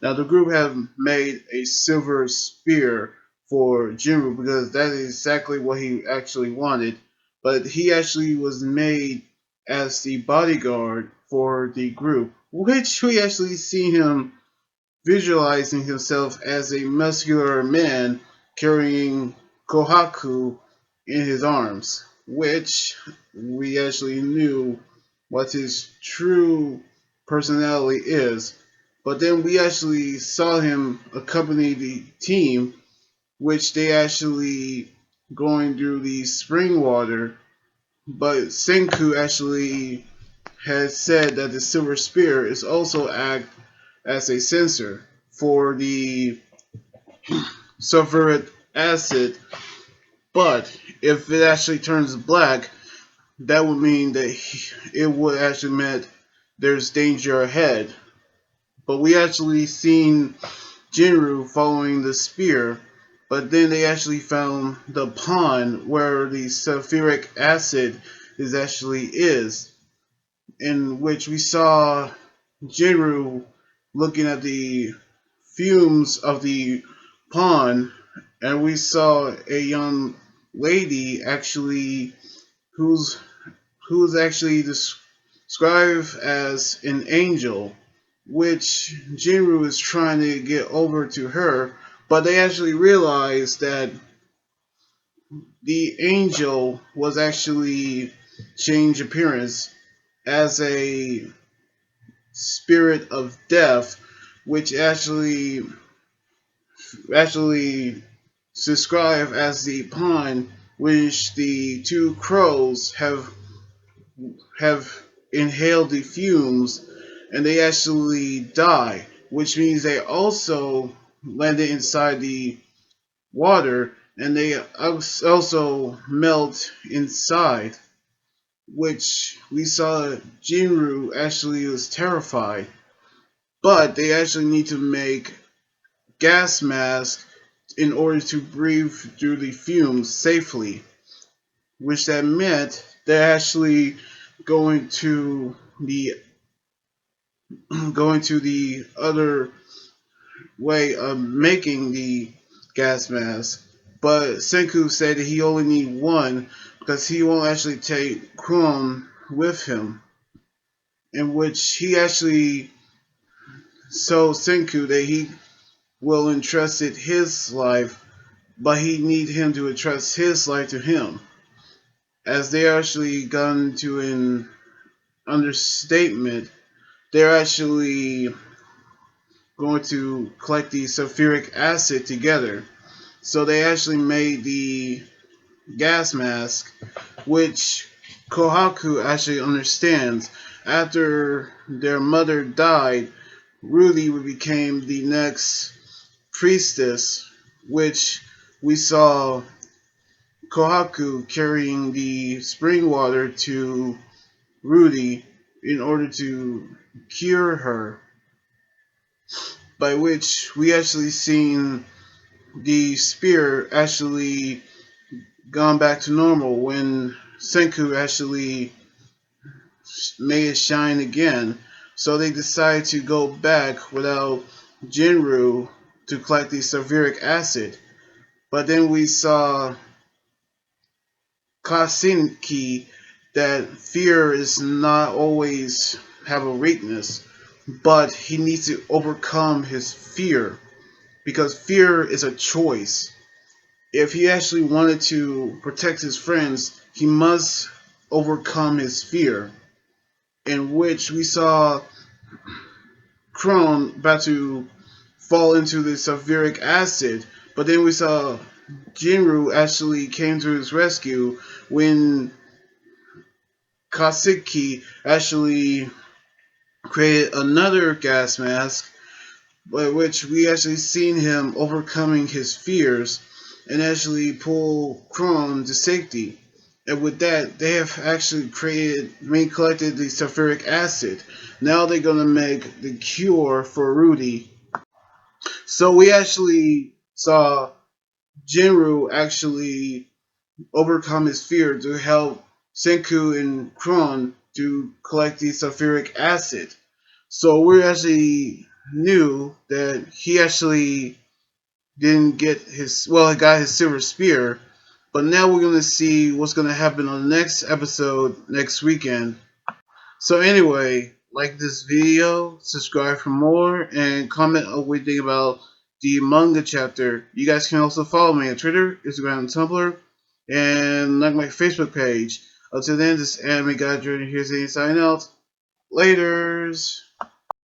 Now the group have made a silver spear for Jinru because that is exactly what he actually wanted. But he actually was made as the bodyguard for the group, which we actually see him visualizing himself as a muscular man carrying Kohaku in his arms, which we actually knew what his true personality is. But then we actually saw him accompany the team, which they actually going through the spring water. But Senku actually has said that the Silver Spear is also act as a sensor for the sulfuric acid. But if it actually turns black, that would mean that it would actually mean there's danger ahead. But we actually seen Jinru following the spear, but then they actually found the pond where the sulfuric acid is actually is, in which we saw Jinru looking at the fumes of the pond, and we saw a young lady actually who's who's actually described as an angel, which Jinru is trying to get over to her, but they actually realize that the angel was actually changed appearance as a spirit of death, which actually described as the pond which the two crows have inhaled the fumes and they actually die, which means they also landed inside the water and they also melt inside, which we saw Jinru actually was terrified. But they actually need to make gas masks in order to breathe through the fumes safely, which that meant they're actually going to the going to the other way of making the gas mask. But Senku said that he only need one because he won't actually take Chrome with him, in which he actually told Senku that he will entrust it his life, but he need him to entrust his life to him, as they actually gone to an understatement. They're actually going to collect the sulfuric acid together. So they actually made the gas mask, which Kohaku actually understands. After their mother died, Rudy became the next priestess, which we saw Kohaku carrying the spring water to Rudy in order to cure her, by which we actually seen the spear actually gone back to normal when Senku actually made it shine again. So they decided to go back without Jinru to collect the sulfuric acid. But then we saw Kasinki that fear is not always have a weakness, but he needs to overcome his fear because fear is a choice. If he actually wanted to protect his friends, he must overcome his fear. In which we saw Krone about to fall into the sulfuric acid, but then we saw Jinru actually came to his rescue when Kasiki actually created another gas mask, by which we actually seen him overcoming his fears and actually pull Krone to safety. And with that, they have actually collected the sulfuric acid. Now they're gonna make the cure for Rudy. So we actually saw Jinru actually overcome his fear to help Senku and Kron to collect the sulfuric acid. So we're actually knew that he actually didn't get his, well, he got his silver spear, but now we're going to see what's going to happen on the next episode next weekend. So anyway, like this video, subscribe for more, and comment what you think about the manga chapter. You guys can also follow me on Twitter, Instagram, and Tumblr, and like my Facebook page. Until then, this anime guy Jordan here saying sign out. Laters.